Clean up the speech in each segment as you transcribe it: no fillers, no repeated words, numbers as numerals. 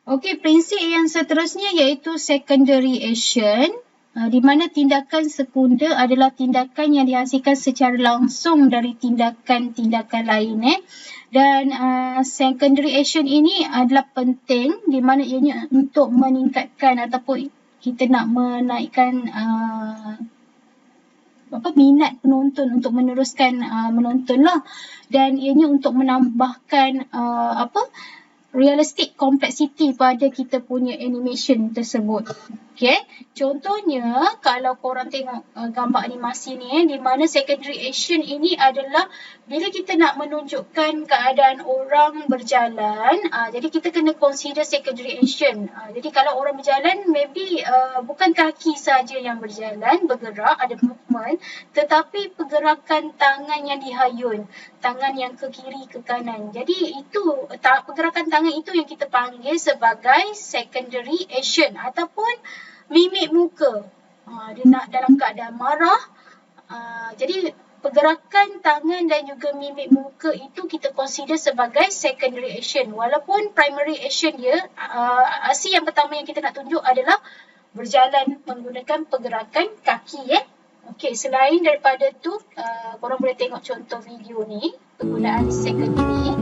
Okey, prinsip yang seterusnya iaitu secondary action, di mana tindakan sekunda adalah tindakan yang dihasilkan secara langsung dari tindakan-tindakan lain. Dan secondary action ini adalah penting di mana ianya untuk meningkatkan ataupun kita nak menaikkan minat penonton untuk meneruskan menonton lah, dan ianya untuk menambahkan realistic complexity pada kita punya animation tersebut. Okay. Contohnya kalau korang tengok gambar animasi ni, di mana secondary action ini adalah bila kita nak menunjukkan keadaan orang berjalan, jadi kita kena consider secondary action. Jadi kalau orang berjalan, maybe bukan kaki saja yang berjalan, bergerak, ada movement, tetapi pergerakan tangan yang dihayun, tangan yang ke kiri, ke kanan. Jadi itu pergerakan tangan itu yang kita panggil sebagai secondary action ataupun mimik muka. Dia nak dalam keadaan marah. Jadi pergerakan tangan dan juga mimik muka itu kita consider sebagai secondary action. Walaupun primary action dia, aksi yang pertama yang kita nak tunjuk adalah berjalan menggunakan pergerakan kaki. Okey, selain daripada tu, korang boleh tengok contoh video ni, penggunaan secondary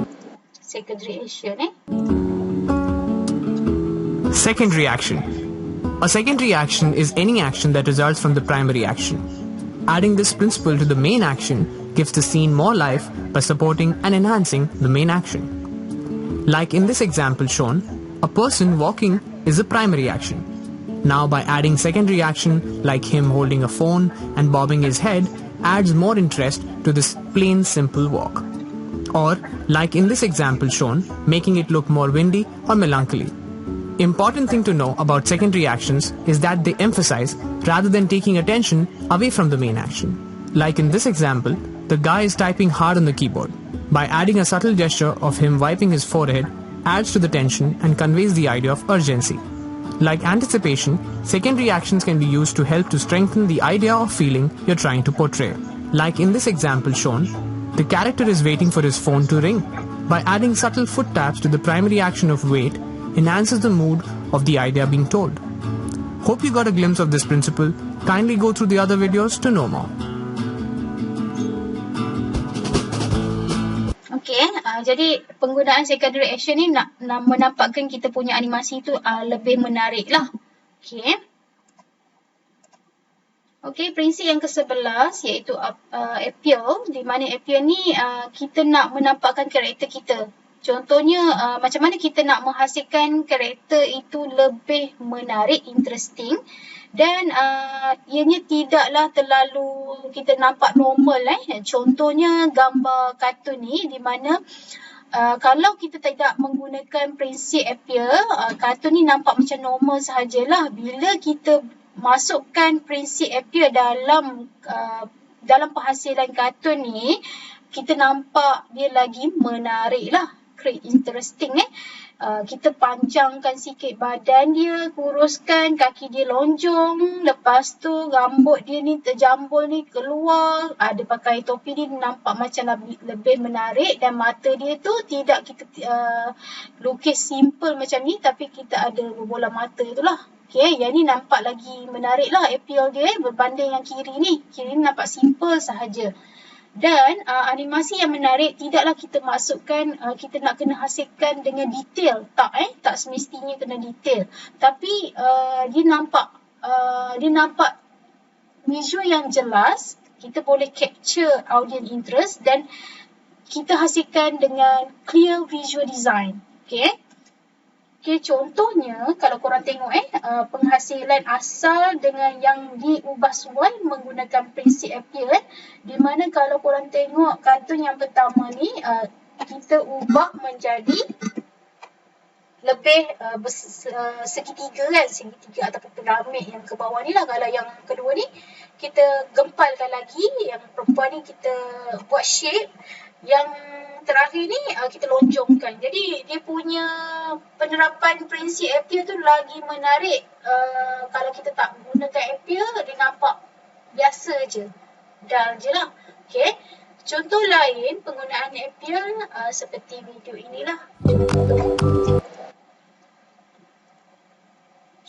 action. Secondary action. A secondary action is any action that results from the primary action. Adding this principle to the main action gives the scene more life by supporting and enhancing the main action. Like in this example shown, a person walking is a primary action. Now by adding secondary action like him holding a phone and bobbing his head adds more interest to this plain simple walk. Or like in this example shown, making it look more windy or melancholy. Important thing to know about secondary actions is that they emphasize rather than taking attention away from the main action. Like in this example, the guy is typing hard on the keyboard. By adding a subtle gesture of him wiping his forehead adds to the tension and conveys the idea of urgency. Like anticipation, secondary actions can be used to help to strengthen the idea or feeling you're trying to portray. Like in this example shown, the character is waiting for his phone to ring. By adding subtle foot taps to the primary action of wait, enhances the mood of the idea being told. Hope you got a glimpse of this principle. Kindly go through the other videos to know more. Okay, jadi penggunaan secondary action ni nak menampakkan kita punya animasi tu lebih menarik lah. Okay. Okay, prinsip yang ke-11 iaitu appeal, di mana appeal ni kita nak menampakkan karakter kita. Contohnya, macam mana kita nak menghasilkan karakter itu lebih menarik, interesting, dan ianya tidaklah terlalu kita nampak normal. Contohnya gambar kartun ni, di mana kalau kita tidak menggunakan prinsip appeal, kartun ni nampak macam normal sahajalah. Bila kita masukkan prinsip appeal dalam penghasilan kartun ni, kita nampak dia lagi menarik lah. Create interesting. Kita panjangkan sikit badan dia, kuruskan, kaki dia lonjong, lepas tu rambut dia ni terjambul ni keluar, ada pakai topi, dia nampak macam lebih menarik, dan mata dia tu tidak kita lukis simple macam ni, tapi kita ada bola mata itulah. Okay, yang ni nampak lagi menarik lah appeal dia berbanding yang kiri ni. Kiri ni nampak simple sahaja. Dan animasi yang menarik tidaklah kita masukkan, kita nak kena hasilkan dengan detail. Tak semestinya kena detail. Tapi dia nampak visual yang jelas, kita boleh capture audience interest dan kita hasilkan dengan clear visual design. Okay, contohnya kalau korang tengok penghasilan asal dengan yang diubah suai menggunakan prinsip appeal, di mana kalau korang tengok kartun yang pertama ni, kita ubah menjadi lebih segitiga kan, segitiga ataupun piramid yang ke bawah ni lah. Kalau yang kedua ni kita gempalkan lagi, yang perempuan ni kita buat shape, yang terakhir ni kita lonjongkan. Jadi dia punya penerapan prinsip appeal tu lagi menarik. Kalau kita tak gunakan appeal, dia nampak biasa je, dull je lah. Okay. Contoh lain penggunaan appeal seperti video inilah.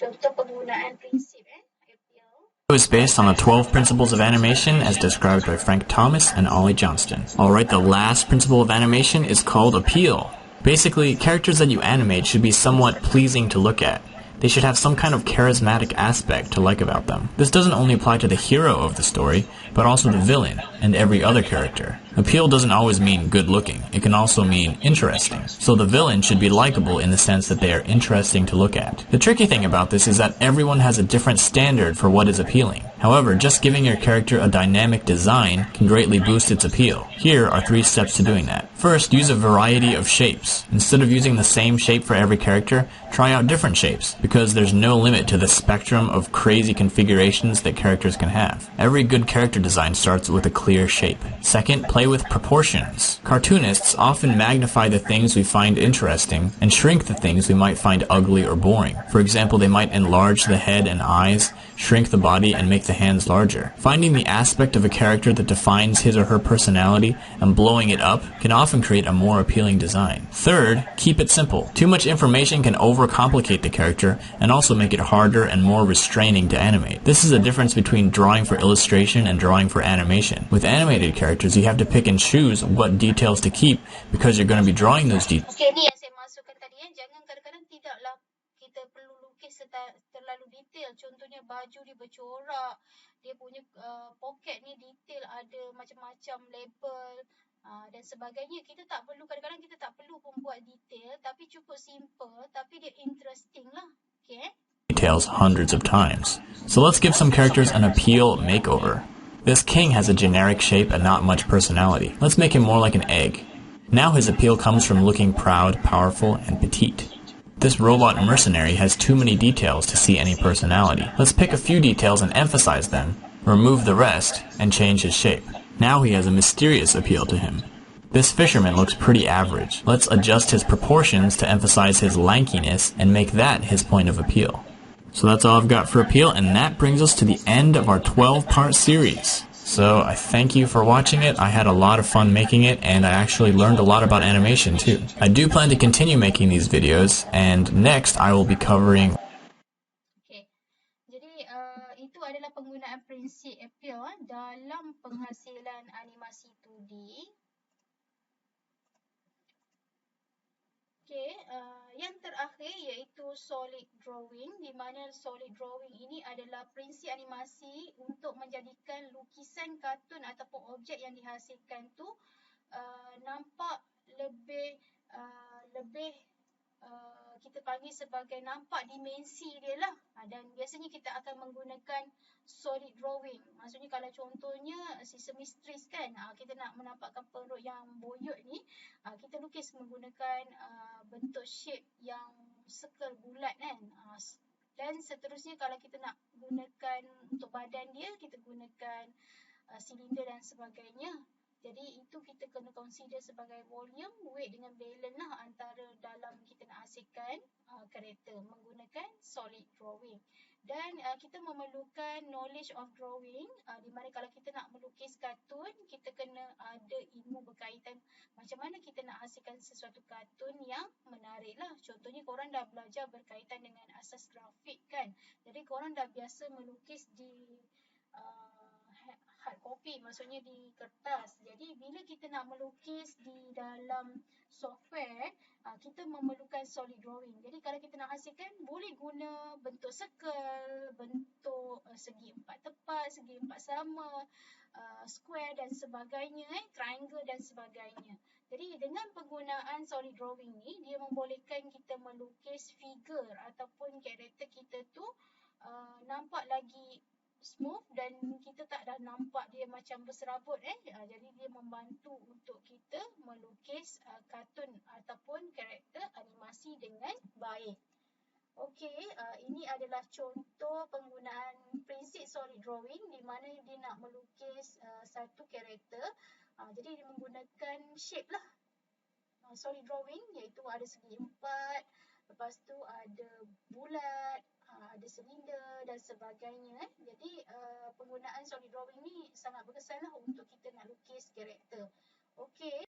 Contoh penggunaan prinsip appeal. Is based on the 12 principles of animation as described by Frank Thomas and Ollie Johnston. Alright, the last principle of animation is called appeal. Basically, characters that you animate should be somewhat pleasing to look at. They should have some kind of charismatic aspect to like about them. This doesn't only apply to the hero of the story, but also the villain and every other character. Appeal doesn't always mean good looking. It can also mean interesting. So the villain should be likable in the sense that they are interesting to look at. The tricky thing about this is that everyone has a different standard for what is appealing. However, just giving your character a dynamic design can greatly boost its appeal. Here are 3 steps to doing that. First, use a variety of shapes. Instead of using the same shape for every character, try out different shapes, because there's no limit to the spectrum of crazy configurations that characters can have. Every good character design starts with a clear shape. Second, play with proportions. Cartoonists often magnify the things we find interesting and shrink the things we might find ugly or boring. For example, they might enlarge the head and eyes, shrink the body, and make the hands larger. Finding the aspect of a character that defines his or her personality and blowing it up can often create a more appealing design. Third, keep it simple. Too much information can overcomplicate the character and also make it harder and more restraining to animate. This is the difference between drawing for illustration and drawing for animation. With animated characters, you have to pick and choose what details to keep because you're going to be drawing those details. Okay, ni yang saya masukkan tadi jangan kadang-kadang tidaklah kita perlu lukis terlalu detail. Contohnya baju dia bercorak, dia punya poket ni detail, ada macam-macam label dan sebagainya. Kita tak perlu, kadang-kadang kita tak perlu pun buat detail, tapi cukup simple, tapi dia interesting lah. Okay? Details hundreds of times. So let's give some characters an appeal makeover. This king has a generic shape and not much personality. Let's make him more like an egg. Now his appeal comes from looking proud, powerful, and petite. This robot mercenary has too many details to see any personality. Let's pick a few details and emphasize them, remove the rest, and change his shape. Now he has a mysterious appeal to him. This fisherman looks pretty average. Let's adjust his proportions to emphasize his lankiness and make that his point of appeal. So that's all I've got for appeal, and that brings us to the end of our 12-part series. So I thank you for watching it. I had a lot of fun making it, and I actually learned a lot about animation too. I do plan to continue making these videos, and next I will be covering... Okay, jadi itu adalah penggunaan prinsip appeal dalam penghasilan animasi 2D. Okay, yang terakhir iaitu solid drawing, di mana solid drawing ini adalah prinsip animasi untuk menjadikan lukisan kartun ataupun objek yang dihasilkan tu nampak lebih kita panggil sebagai nampak dimensi dia lah. Dan biasanya kita akan menggunakan solid drawing. Maksudnya kalau contohnya Sesame Street kan, kita nak menampakkan perut yang boyot ni, kita lukis menggunakan bentuk shape yang circle bulat kan. Dan seterusnya kalau kita nak gunakan untuk badan dia, kita gunakan silinder dan sebagainya. Jadi itu kita kena consider sebagai volume, weight dengan balance lah antara dalam kita nak hasilkan karakter menggunakan solid drawing. Dan kita memerlukan knowledge of drawing, di mana kalau kita nak melukis kartun, kita kena ada ilmu berkaitan macam mana kita nak hasilkan sesuatu kartun yang menarik lah. Contohnya korang dah belajar berkaitan dengan asas grafik kan. Jadi korang dah biasa melukis di hard copy, maksudnya di kertas. Jadi bila kita nak melukis di dalam software, kita memerlukan solid drawing. Jadi kalau kita nak hasilkan, boleh guna bentuk circle, bentuk segi empat tepat, segi empat sama, square dan sebagainya, triangle dan sebagainya. Jadi dengan penggunaan solid drawing ni, dia membolehkan kita melukis figure ataupun karakter kita tu nampak lagi smooth dan kita tak dah nampak dia macam berserabut jadi dia membantu untuk kita melukis kartun ataupun karakter animasi dengan baik. Okey, ini adalah contoh penggunaan prinsip solid drawing di mana dia nak melukis satu karakter. Jadi dia menggunakan shape lah. Solid drawing iaitu ada segi empat, lepas tu ada bulat, ada silinder dan sebagainya. Jadi penggunaan solid drawing ni sangat berkesan lah untuk kita nak lukis karakter. Okey.